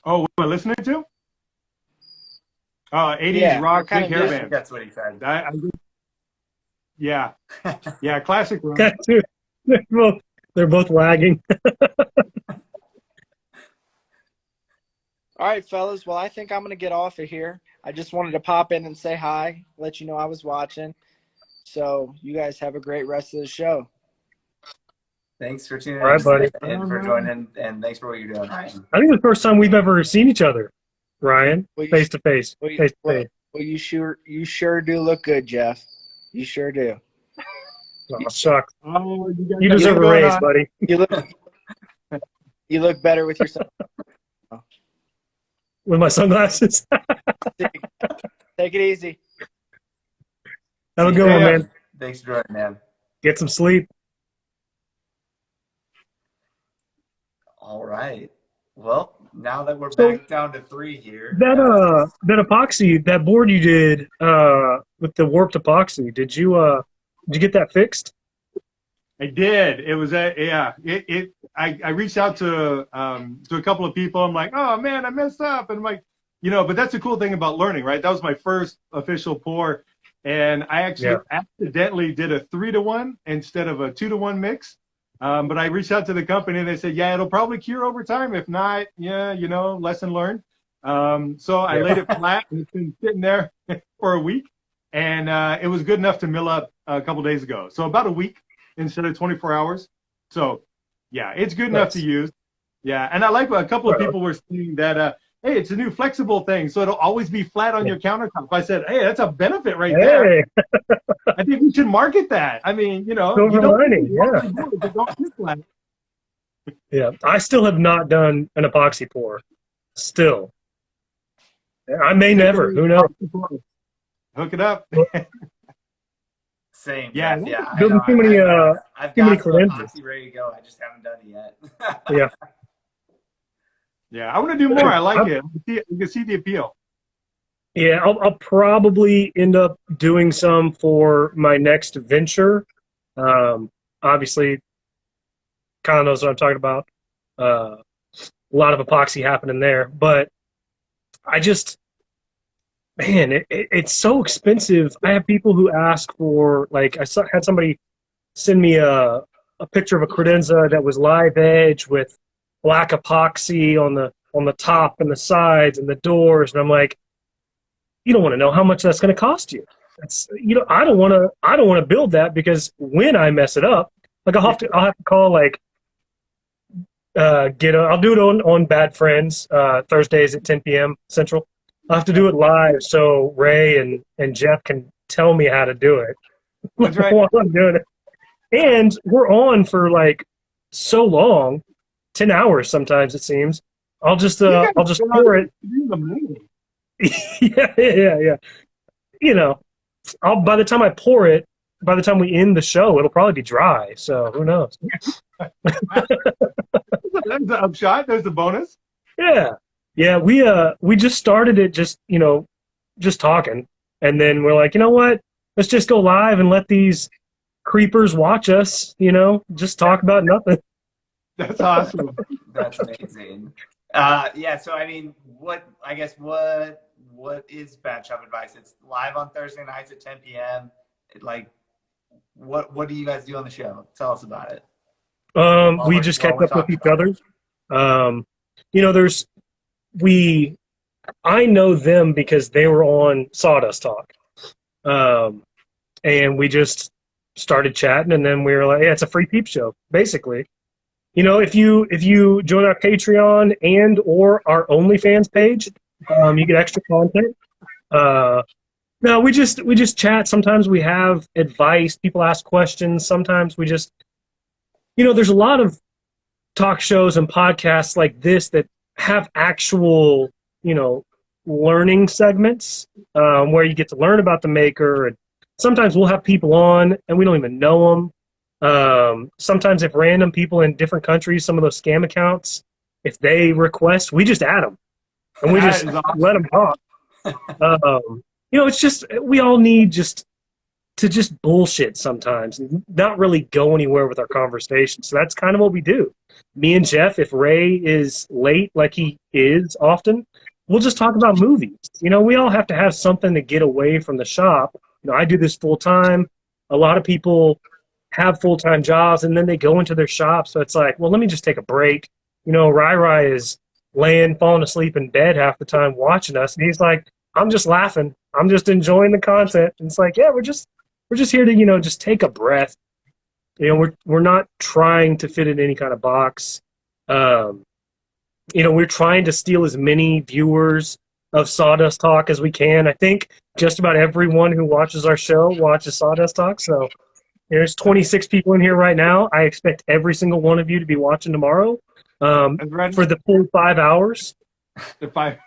Oh, what am I listening to? 80s Yeah, rock, what kind big of hair music? band. That's what he said. Yeah, classic rock. Got two. They're both lagging. All right, fellas. Well, I think I'm going to get off of here. I just wanted to pop in and say hi, let you know I was watching. So you guys have a great rest of the show. Thanks for tuning All right, in buddy. and for joining, and thanks for what you're doing, Ryan. I think it's the first time we've ever seen each other, Ryan, Well, you- face to face. well, you- Face to face. Well, you sure do look good, Jeff. You sure do. Oh, shucks. Oh, You deserve a raise, buddy. You look better with your son. With my sunglasses. Take it easy. Have a See good you, one, man. man. Thanks for joining, man. Get some sleep. All right. Well, now that we're So- back down to 3 here. That epoxy, that board you did with the warped epoxy, did you get that fixed? I did. It was I reached out to a couple of people. I'm like, oh man, I messed up. And I'm like, but that's the cool thing about learning, right? That was my first official pour. And I actually accidentally did a 3-to-1 instead of a 2-to-1 mix. But I reached out to the company and they said, yeah, it'll probably cure over time. If not, lesson learned. So I laid it flat and it's been sitting there for a week. And it was good enough to mill up a couple days ago. So about a week instead of 24 hours. So yeah, it's good enough to use. Yeah. And I like a couple of people were saying that, hey, it's a new flexible thing. So it'll always be flat on your countertop. I said, hey, that's a benefit right there. I think we should market that. I mean, Silver lining, don't get flat. Yeah. I still have not done an epoxy pour. Still. I may never. Who knows? Hook it up. Same, Yeah, Jeff. Yeah, I know. Building I've too many got some credentials. epoxy ready to go. I just haven't done it yet. Yeah. yeah. I want to do more. I like it. You can see the appeal. Yeah, I'll probably end up doing some for my next venture. Obviously, kind of knows what I'm talking about. A lot of epoxy happening there, but I just, man, it's so expensive. I have people who ask for, like, had somebody send me a picture of a credenza that was live edge with black epoxy on the top and the sides and the doors, and I'm like, you don't want to know how much that's going to cost you. That's, I don't want to build that, because when I mess it up, like I'll have to call, like, I'll do it on Bad Friends, Thursdays at 10 p.m. Central. I'll have to do it live so Ray and Jeff can tell me how to do it. That's right. While I'm doing it. And we're on for like so long, 10 hours sometimes it seems. I'll just pour it. Yeah. By the time I pour it, by the time we end the show, it'll probably be dry. So who knows? There's the upshot. There's the bonus. Yeah. We just started it, just talking, and then we're like, you know what? Let's just go live and let these creepers watch us. Just talk about nothing. That's awesome. That's amazing. Yeah. So I mean, what is Bad Shop Advice? It's live on Thursday nights at 10 p.m. What do you guys do on the show? Tell us about it. We just catch up with each other. I know them because they were on Sawdust Talk. And we just started chatting, and then we were like, yeah, it's a free peep show, basically. If you join our Patreon and or our OnlyFans page, you get extra content. No, we just chat. Sometimes we have advice. People ask questions. Sometimes we just, there's a lot of talk shows and podcasts like this that have actual, learning segments, where you get to learn about the maker. And sometimes we'll have people on and we don't even know them. Sometimes if random people in different countries, some of those scam accounts, if they request, we just add them and we just let them talk. It's just, we all need to bullshit sometimes and not really go anywhere with our conversation. So that's kind of what we do. Me and Jeff, if Ray is late, like he is often, we'll just talk about movies. We all have to have something to get away from the shop. I do this full time. A lot of people have full-time jobs and then they go into their shop. So it's like, well, let me just take a break. Rai is falling asleep in bed half the time watching us. And he's like, I'm just laughing. I'm just enjoying the content. And it's like, yeah, we're just here to, just take a breath. We're not trying to fit in any kind of box. We're trying to steal as many viewers of Sawdust Talk as we can. I think just about everyone who watches our show watches Sawdust Talk. So there's 26 people in here right now. I expect every single one of you to be watching tomorrow for the full 5 hours. The 5.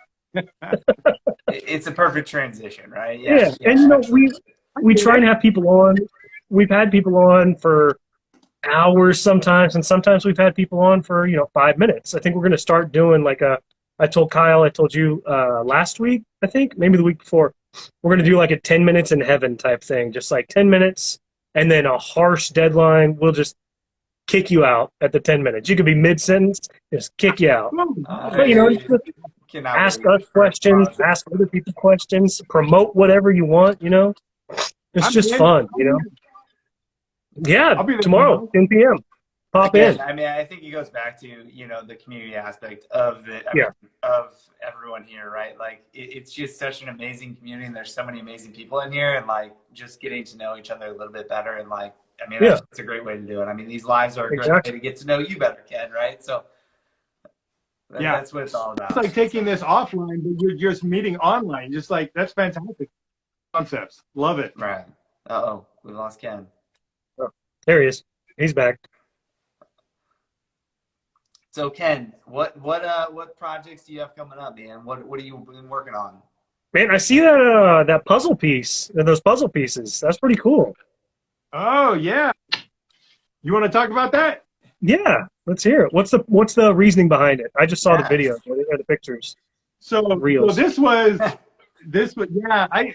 It's a perfect transition, right? Yeah. And we try and have people on. We've had people on for hours sometimes, and sometimes we've had people on for 5 minutes. I think we're going to start doing I told Kyle, I told you last week, I think maybe the week before, we're going to do like a 10 minutes in heaven type thing, just like 10 minutes and then a harsh deadline. We'll just kick you out at the 10 minutes. You could be mid-sentence, just kick you out. But, ask us questions, ask other people questions, promote whatever you want, It's just fun, Yeah, tomorrow, 10 p.m. Pop in. I mean, I think it goes back to, the community aspect of of everyone here, right? Like, it's just such an amazing community, and there's so many amazing people in here, and just getting to know each other a little bit better, and that's a great way to do it. I mean, these lives are a great way to get to know you better, Ken, right? So that's what it's all about. It's like taking this offline, but you're just meeting online. Just like, that's fantastic concepts. Love it. Right. We lost Ken. Oh, there he is. He's back. So Ken, what projects do you have coming up, man? What have you been working on? Man, I see that that puzzle piece, those puzzle pieces. That's pretty cool. Oh yeah. You want to talk about that? Yeah, let's hear it. What's the reasoning behind it? I just saw the Yes. video, the pictures, So reels. this was yeah, I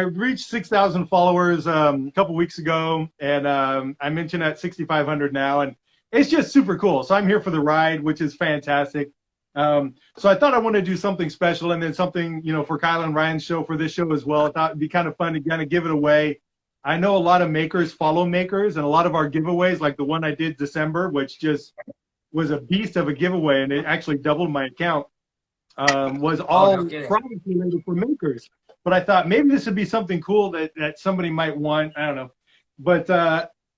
reached 6,000 followers a couple weeks ago, and I mentioned at 6,500 now, and it's just super cool. So I'm here for the ride, which is fantastic. So I thought I wanted to do something special, and then something, for Kyle and Ryan's show, for this show as well. I thought it'd be kind of fun to kind of give it away. I know a lot of makers follow makers, and a lot of our giveaways, like the one I did December, which just was a beast of a giveaway, and it actually doubled my account, was all no kidding. product related for makers. But I thought maybe this would be something cool that somebody might want. I don't know. But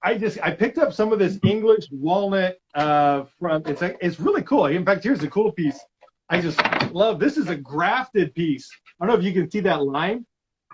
I picked up some of this English walnut from it's really cool. In fact, here's a cool piece. I just love this. Is a grafted piece. I don't know if you can see that line.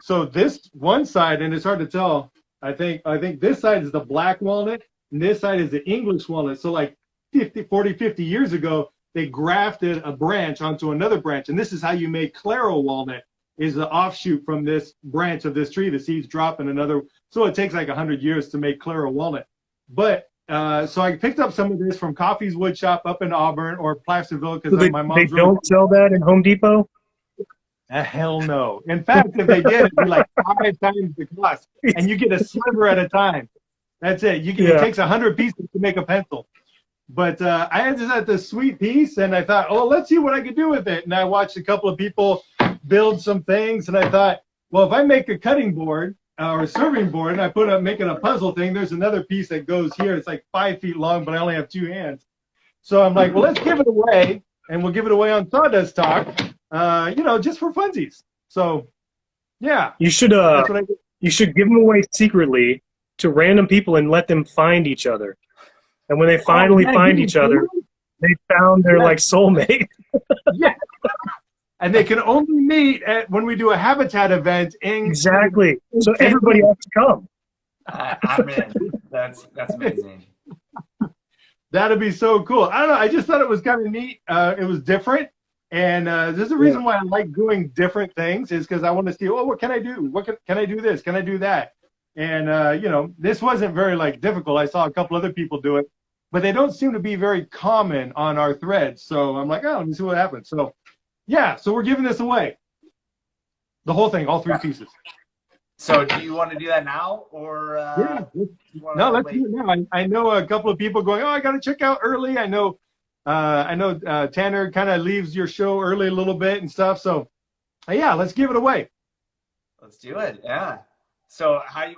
So this one side, and it's hard to tell. I think this side is the black walnut, and this side is the English walnut. So like 50 years ago, they grafted a branch onto another branch, and this is how you make Claro walnut. Is the offshoot from this branch of this tree. The seeds drop in another. So it takes like 100 years to make Claro walnut. But so I picked up some of this from Coffee's Wood Shop up in Auburn or Placerville, because So my they mom's don't sell that in Home Depot? hell no. In fact, if they did, it'd be like 5 times the cost, and you get a sliver at a time. That's it. It takes 100 pieces to make a pencil. But I just had this sweet piece, and I thought, oh, let's see what I could do with it. And I watched a couple of people build some things, and I thought, well, if I make a cutting board or a serving board, and I make it a puzzle thing, there's another piece that goes here. It's like 5 feet long, but I only have 2 hands. So I'm like, well, let's give it away, and we'll give it away on Sawdust Talk, just for funsies. So, yeah. You should That's what I did. you should give them away secretly to random people and let them find each other. And when they finally find each other, they found their like soulmate. Yeah. And they can only meet when we do a habitat event. Exactly. So everybody has to come. I'm in. That's amazing. That'd be so cool. I don't know. I just thought it was kind of neat. It was different. And there's a reason why I like doing different things, is because I want to see, oh, what can I do? Can I do this? Can I do that? And, this wasn't very difficult. I saw a couple other people do it, but they don't seem to be very common on our threads. So I'm like, oh, let me see what happens. So, yeah, so we're giving this away. The whole thing, all 3 pieces. So do you want to do that now, or No, let's do it now. I know a couple of people going, oh, I got to check out early. I know Tanner kind of leaves your show early a little bit and stuff. So, yeah, let's give it away. Let's do it. Yeah. So how I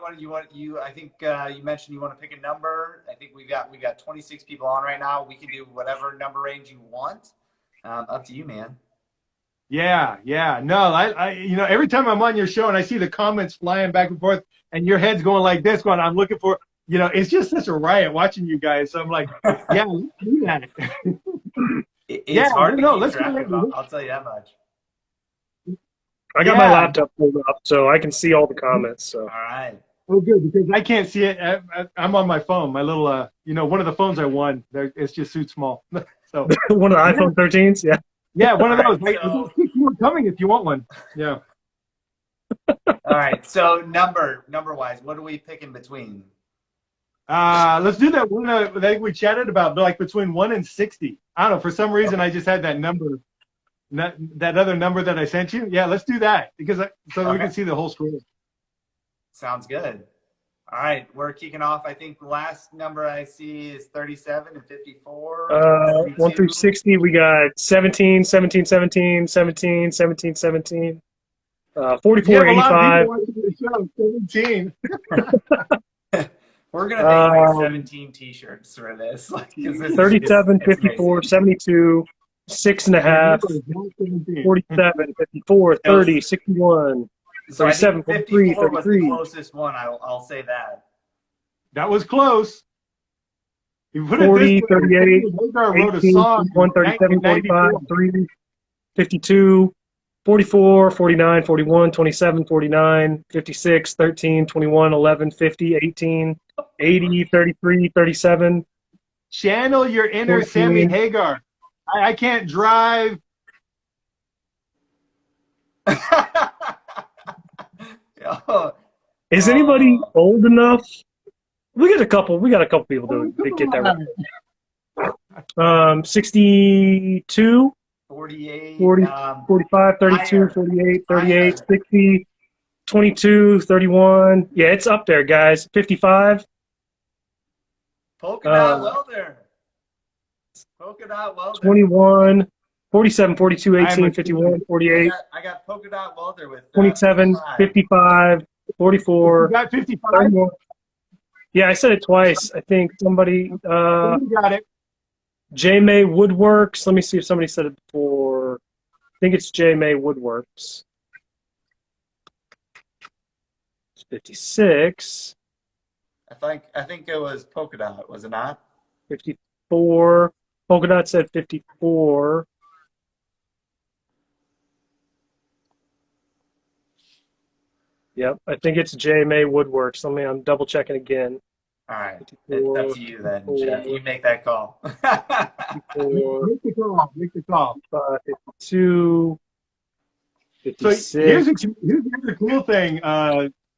think you mentioned you want to pick a number. I think we got 26 people on right now. We can do whatever number range you want. Up to you, man. Yeah. No, I every time I'm on your show and I see the comments flying back and forth and your head's going like this, I'm looking for, it's just such a riot watching you guys. So I'm like, yeah, let's do that. It's hard to keep track of, I'll tell you that much. I got my laptop pulled up, so I can see all the comments. So. All right. Oh, good, because I can't see it. I'm on my phone. My little, one of the phones I won. It's just too small. So one of the iPhone 13s, yeah. Yeah, one of those. Right, I've got 6 more coming if you want one. Yeah. All right. So number wise, what are we picking between? Let's do that one that we chatted about, like between 1 and 60. I don't know. For some reason, I just had that number, that other number that I sent you. Yeah, let's do that because we can see the whole screen. Sounds good. All right, we're kicking off. I think the last number I see is 37 and 54. 1 through 60, we got 17, 17, 17, 17, 17, 17, 44, 85. 17. We're going to make 17 t-shirts for this. 37, 54, 72, 6.5, 47, 54, 30, 61. So 37, 43, 54 was the 33. closest one. I'll say that. That was close. You put 40, it this way, 38, Hagar wrote a 18, song. 137, 45, 3, 52, 44, 49, 41, 27, 49, 56, 13, 21, 11, 50, 18, 80, 33, 37. Channel your inner 14. Sammy Hagar. I can't drive. Oh, Is anybody old enough? We got a couple people that get that right. 62, 48, 40, 45, 32, higher, 48, 38, higher. 60, 22, 31. Yeah, it's up there, guys. 55. Polka dot welder. Polka dot welder. 21, 47, 42, I am 18, a 51, 48, I got polka dot welder with 27, 55. 55, You 44, got 55. 31. Yeah, I said it twice. I think somebody, You got it. J May Woodworks. Let me see if somebody said it before. I think it's J May Woodworks. 56. I think it was polka dot, was it not? 54. Polka Dot said 54. Yep, I think it's J May Woodworks. I'm double checking again. All right. 54, It's up to you then, 54, Jeff. You make that call. 54, Make the call. Make the call. 52, So 56. here's the cool thing.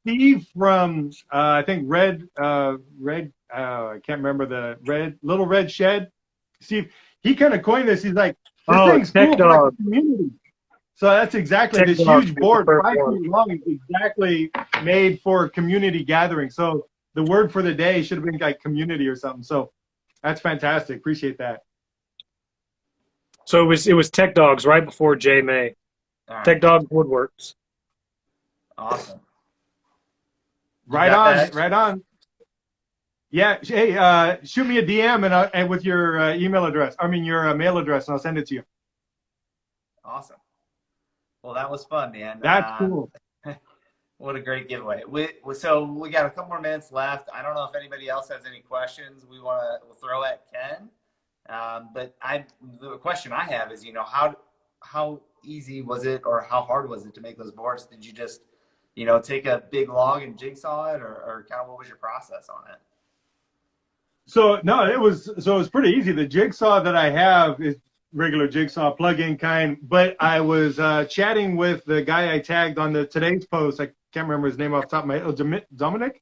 Steve from I think I can't remember the Little Red Shed. Steve, he kind of coined this. He's like, this thing's Tech cool for like Dog. the community. So that's exactly Tech this Dog huge is board, the first 5 one. feet long, is exactly made for community gathering. So the word for the day should have been like community or something. So that's fantastic. Appreciate that. So it was Tech Dogs right before J May. All right. Tech Dog Woodworks. Awesome. Right got on, that? right on. Yeah, hey, shoot me a DM and with your email address. I mean your mail address, and I'll send it to you. Awesome. Well, that was fun, man. That's cool. What a great giveaway. So we got a couple more minutes left. I don't know if anybody else has any questions we'll throw at Ken. But the question I have is, how easy was it or how hard was it to make those boards? Did you just, take a big log and jigsaw it, or kind of what was your process on it? So no, it was pretty easy. The jigsaw that I have is regular jigsaw plug-in kind, but I was chatting with the guy I tagged on today's post. I can't remember his name off the top of my head. Dominic.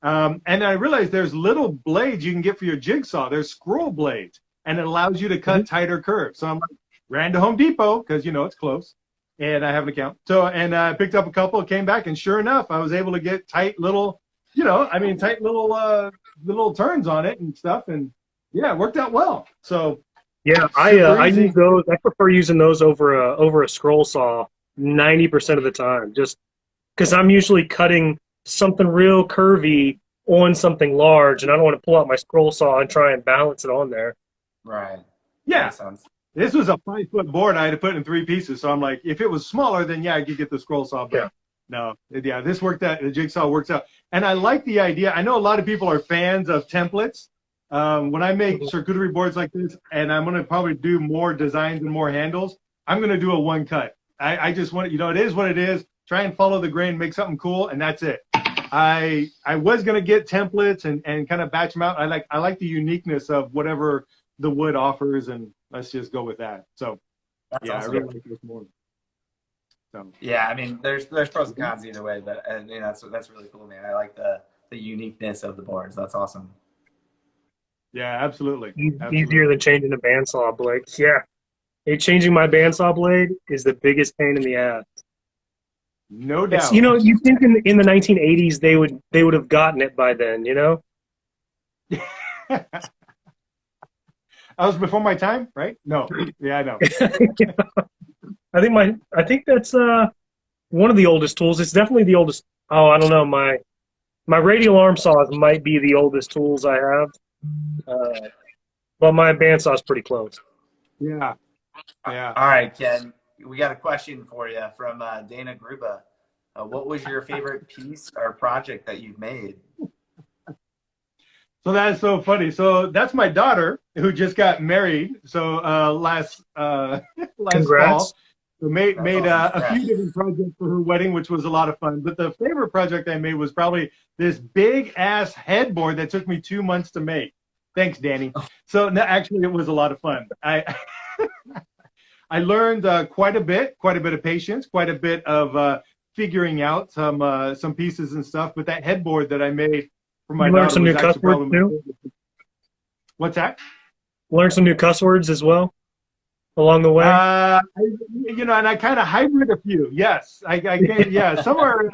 And I realized there's little blades you can get for your jigsaw. There's scroll blades, and it allows you to cut tighter curves. So I'm like, ran to Home Depot because it's close, and I have an account. So I picked up a couple, came back, and sure enough, I was able to get tight little, tight little turns on it and stuff, and yeah, it worked out well. So yeah, I use those. I prefer using those over a scroll saw 90% of the time, just because I'm usually cutting something real curvy on something large, and I don't want to pull out my scroll saw and try and balance it on there. Right. Yeah. This was a 5-foot board I had to put in 3 pieces. So I'm like, if it was smaller, then yeah, I could get the scroll saw. But no, this worked out. The jigsaw works out. And I like the idea. I know a lot of people are fans of templates. When I make charcuterie boards like this, and I'm going to probably do more designs and more handles, I'm going to do a one cut. I just want, it is what it is. Try and follow the grain, make something cool, and that's it. I was going to get templates and kind of batch them out. I like the uniqueness of whatever the wood offers, and let's just go with that. So That's awesome. I really like this more. So yeah, I mean, there's pros and cons either way, but that's really cool, man. I like the uniqueness of the boards. That's awesome. Yeah, absolutely. Easier than changing a bandsaw blade. Yeah, changing my bandsaw blade is the biggest pain in the ass. No doubt. You think in the 1980s they would have gotten it by then, That was before my time, right? No. Yeah, I know. I think that's one of the oldest tools. It's definitely the oldest. Oh, I don't know. My radial arm saws might be the oldest tools I have, but my bandsaw is pretty close. Yeah. All right, Ken. We got a question for you from Dana Gruba. What was your favorite piece or project that you've made? So that is so funny. So that's my daughter who just got married. So last fall, so made a few different projects for her wedding, which was a lot of fun. But the favorite project I made was probably this big ass headboard that took me 2 months to make. Thanks, Danny. So no, actually, it was a lot of fun. I learned quite a bit of patience, quite a bit of figuring out some pieces and stuff. But that headboard that I made for my You learned daughter some new was cuss actually words probably my too. favorite. What's that? Learn some new cuss words as well along the way. And I kind of hybrid a few. Yes, yeah. Somewhere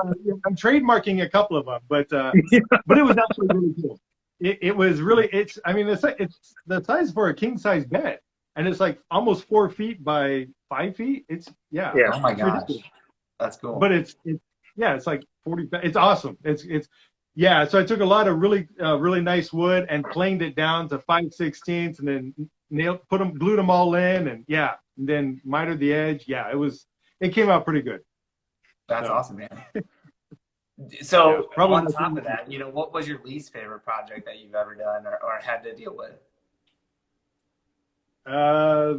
I'm trademarking a couple of them, but it was actually really cool. It was really. It's the size for a king size bed, and it's like almost 4 feet by 5 feet. It's Yeah. Oh my it's gosh, ridiculous. that's cool. But it's like 40. It's awesome. It's yeah. So I took a lot of really nice wood and planed it down to 5/16, and then glued them all in, and yeah, and then mitered the edge. Yeah, it came out pretty good. That's So. awesome, man. So Yeah, probably on top of that, what was your least favorite project that you've ever done or had to deal with? I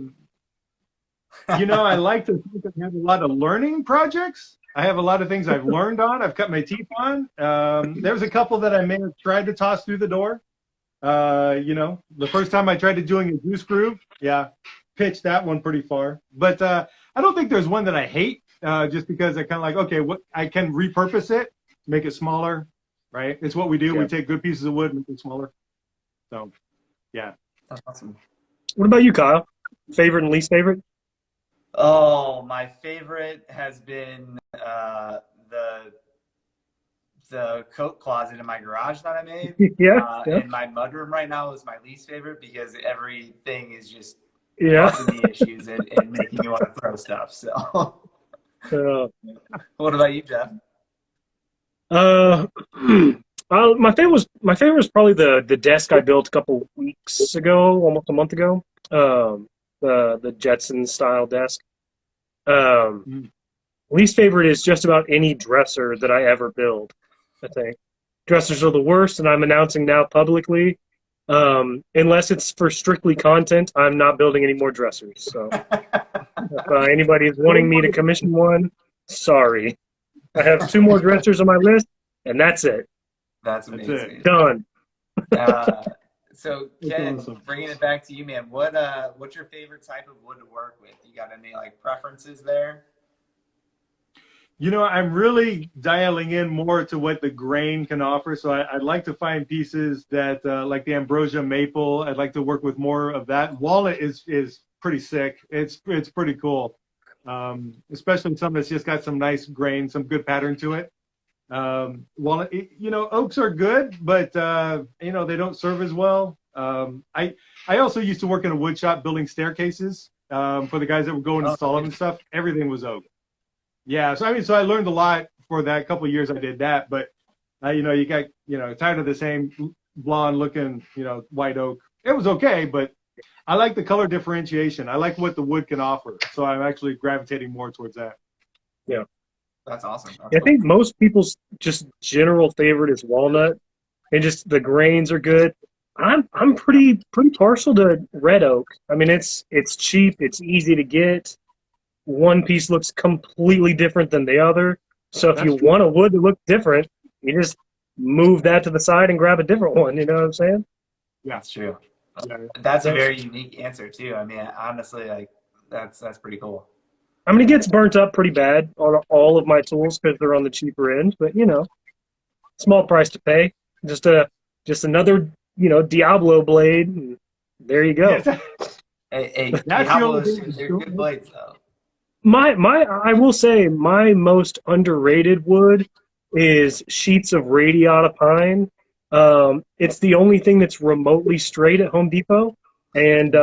like to think I have a lot of learning projects. I have a lot of things I've learned on. I've cut my teeth on. There's a couple that I may have tried to toss through the door. The first time I tried to doing a goose groove, yeah, pitched that one pretty far. But I don't think there's one that I hate, just because I kind of like, okay, what I can repurpose it, make it smaller, right? It's what we do. Yeah. We take good pieces of wood and make it smaller. So, yeah. That's awesome. What about you, Kyle? Favorite and least favorite? Oh, my favorite has been the coat closet in my garage that I made. Yeah. And my mudroom right now is my least favorite because everything is just Yeah. causing me issues and making me want to throw stuff. So, what about you, Jeff? My favorite was probably the desk I built a couple weeks ago, almost a month ago. The Jetson style desk. Least favorite is just about any dresser that I ever build. I think dressers are the worst, and I'm announcing now publicly, unless it's for strictly content, I'm not building any more dressers. So if anybody is wanting me to commission one, sorry. I have 2 more dressers on my list, and that's it. That's amazing. Done. So Ken, awesome. Bringing it back to you, man. What's your favorite type of wood to work with? You got any preferences there? I'm really dialing in more to what the grain can offer. So I'd like to find pieces that, like the ambrosia maple, I'd like to work with more of that. Walnut is pretty sick. It's pretty cool, especially some that's just got some nice grain, some good pattern to it. Walnut, oaks are good, but they don't serve as well. I also used to work in a wood shop building staircases for the guys that would go and install them and stuff. Everything was oak. Yeah, so I learned a lot for that couple of years I did that, but you got tired of the same blonde looking white oak. It was okay, but I like the color differentiation. I like what the wood can offer, so I'm actually gravitating more towards that. Yeah, that's awesome. I think most people's just general favorite is walnut, and just the grains are good. I'm pretty partial to red oak. I mean, it's cheap, it's easy to get. One piece looks completely different than the other. So if you want a wood that looks different, you just move that to the side and grab a different one. You know what I'm saying? Yeah, that's true. Yeah. That's a very unique answer too. I mean, honestly, that's pretty cool. I mean, it gets burnt up pretty bad on all of my tools because they're on the cheaper end, but small price to pay. Just another Diablo blade. And there you go. Hey, Diablos, they're good blades though. I will say my most underrated wood is sheets of radiata pine. It's the only thing that's remotely straight at Home Depot, and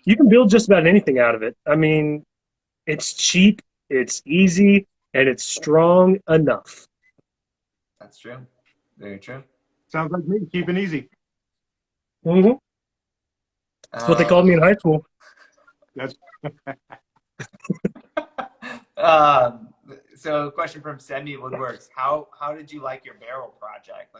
you can build just about anything out of it. I mean, it's cheap, it's easy, and it's strong enough. That's true. Very true. Sounds like me. Keep it ezy. Mm-hmm. That's what they called me in high school. That's. So, question from Semi Woodworks: How did you like your barrel project?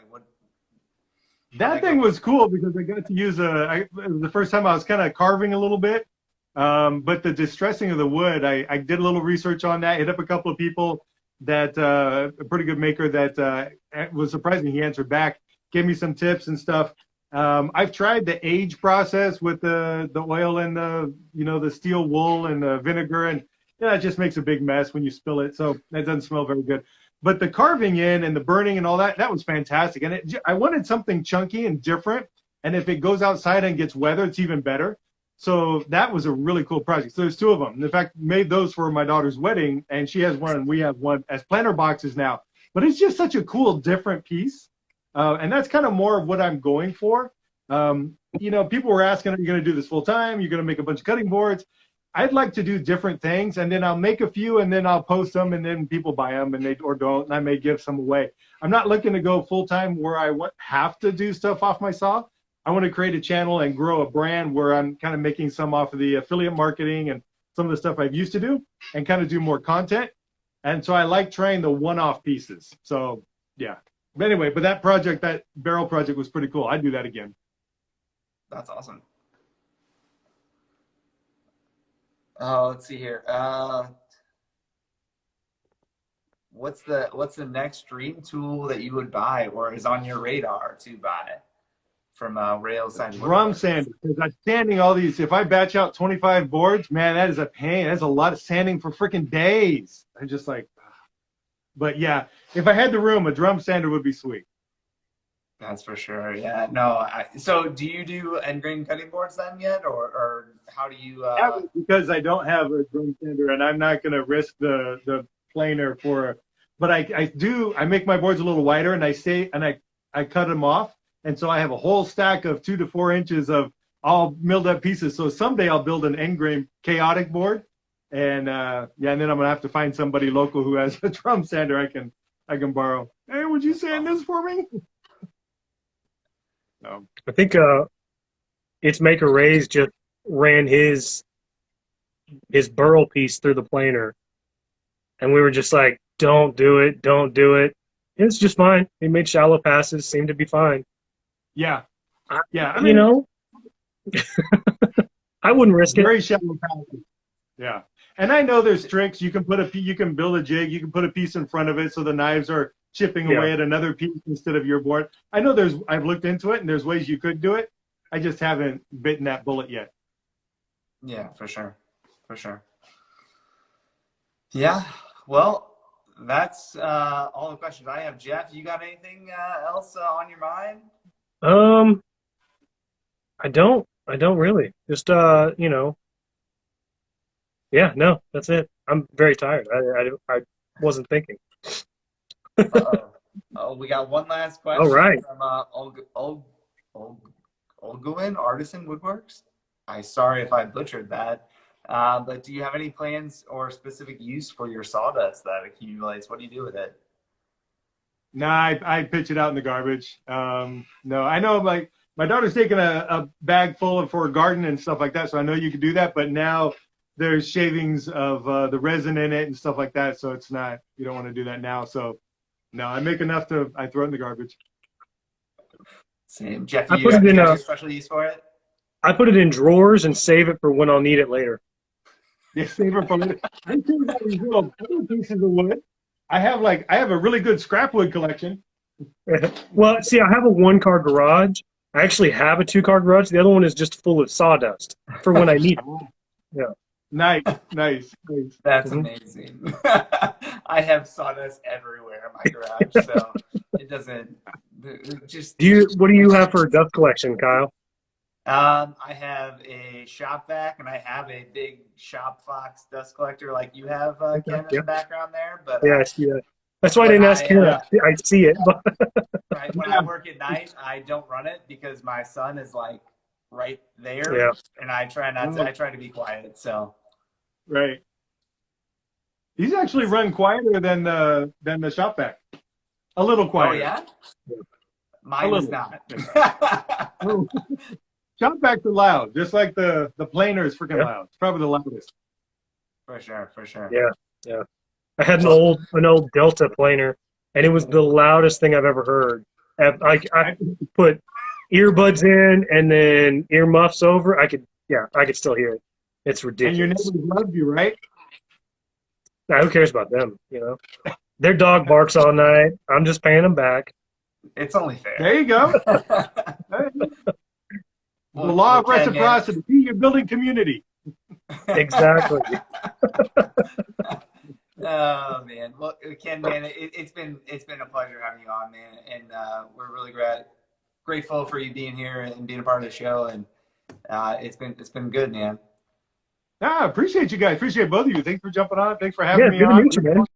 That thing was cool because I got to use the first time I was kind of carving a little bit, but the distressing of the wood, I did a little research on that. Hit up a couple of people that a pretty good maker that was surprising. He answered back, gave me some tips and stuff. I've tried the age process with the oil and the steel wool and the vinegar, and it just makes a big mess when you spill it. So that doesn't smell very good. But the carving in and the burning and all that was fantastic. And I wanted something chunky and different. And if it goes outside and gets weather, it's even better. So that was a really cool project. So there's 2 of them. In fact, made those for my daughter's wedding, and she has one, and we have one as planter boxes now. But it's just such a cool, different piece. And that's kind of more of what I'm going for. People were asking, are you going to do this full time? You're going to make a bunch of cutting boards. I'd like to do different things, and then I'll make a few, and then I'll post them, and then people buy them, and or don't, and I may give some away. I'm not looking to go full time where I have to do stuff off my saw. I want to create a channel and grow a brand where I'm kind of making some off of the affiliate marketing and some of the stuff I've used to do, and kind of do more content. And so I like trying the one-off pieces. So yeah. But anyway, that barrel project was pretty cool. I'd do that again. That's awesome. Oh, let's see here. What's the next dream tool that you would buy or is on your radar to buy from Railside? Drum sander, because I'm sanding all these. If I batch out 25 boards, man, that is a pain. That's a lot of sanding for freaking days. I'm just like, but yeah, if I had the room, a drum sander would be sweet. That's for sure. Yeah. No. So do you do end grain cutting boards then yet, or how do you? Because I don't have a drum sander, and I'm not going to risk the planer for. But I do. I make my boards a little wider, and I cut them off, and so I have a whole stack of 2 to 4 inches of all milled up pieces. So someday I'll build an end grain chaotic board, and and then I'm gonna have to find somebody local who has a drum sander I can borrow. Hey, would you sand this for me? No. I think its maker Ray's just ran his burl piece through the planer, and we were just like, don't do it. It's just fine. He made shallow passes, seemed to be fine. Yeah. I mean, I wouldn't risk it. Very shallow passes. Yeah. And I know there's tricks. You can build a jig. You can put a piece in front of it so the knives are chipping away at another piece instead of your board. I know I've looked into it, and there's ways you could do it. I just haven't bitten that bullet yet. Yeah, for sure. Yeah. Well, that's all the questions I have. Jeff, you got anything else on your mind? I don't really. Just yeah, no, that's it. I'm very tired. I wasn't thinking. Oh, we got one last question. All right. From Olguin Artisan Woodworks. Sorry if I butchered that. But do you have any plans or specific use for your sawdust that accumulates? What do you do with it? No, I pitch it out in the garbage. No, I know my daughter's taking a bag full for a garden and stuff like that, so I know you can do that. But now there's shavings of the resin in it and stuff like that, so it's not. You don't want to do that now. So no, I make enough I throw it in the garbage. Same. Jeff, I you put it in have a special use for it? I put it in drawers and save it for when I'll need it later. Yeah, save it for later. I think about these little pieces of wood. I have a really good scrap wood collection. Well, see, I have a 1-car garage. I actually have a 2-car garage. The other one is just full of sawdust for when I need it. Yeah. Nice. That's amazing. I have sawdust everywhere in my garage, so it doesn't just. What do you have for a dust collection, Kyle? I have a shop vac, and I have a big Shop Fox dust collector like you have, Ken, in the background there. But yeah, I see that. That's why I didn't ask Ken. I see it. Right, when I work at night, I don't run it because my son is like right there, and I try I try to be quiet. So. Right. These actually run quieter than the shop vac. A little quieter. Oh yeah. Mine is not. Shop vacs are loud, just like the planer is freaking loud. It's probably the loudest. For sure. Yeah. I had an old Delta planer, and it was the loudest thing I've ever heard. I put earbuds in and then earmuffs over. I could still hear it. It's ridiculous. And your neighbors love you, right? Now, who cares about them? Their dog barks all night. I'm just paying them back. It's only fair. There you go. The law of Ken, reciprocity. You're building community. Exactly. Oh man, well, Ken, man, it's been a pleasure having you on, man, and we're really grateful for you being here and being a part of the show, and it's been good, man. I appreciate you guys. Appreciate both of you. Thanks for jumping on. Thanks for having Yeah, me good to on. meet you, man.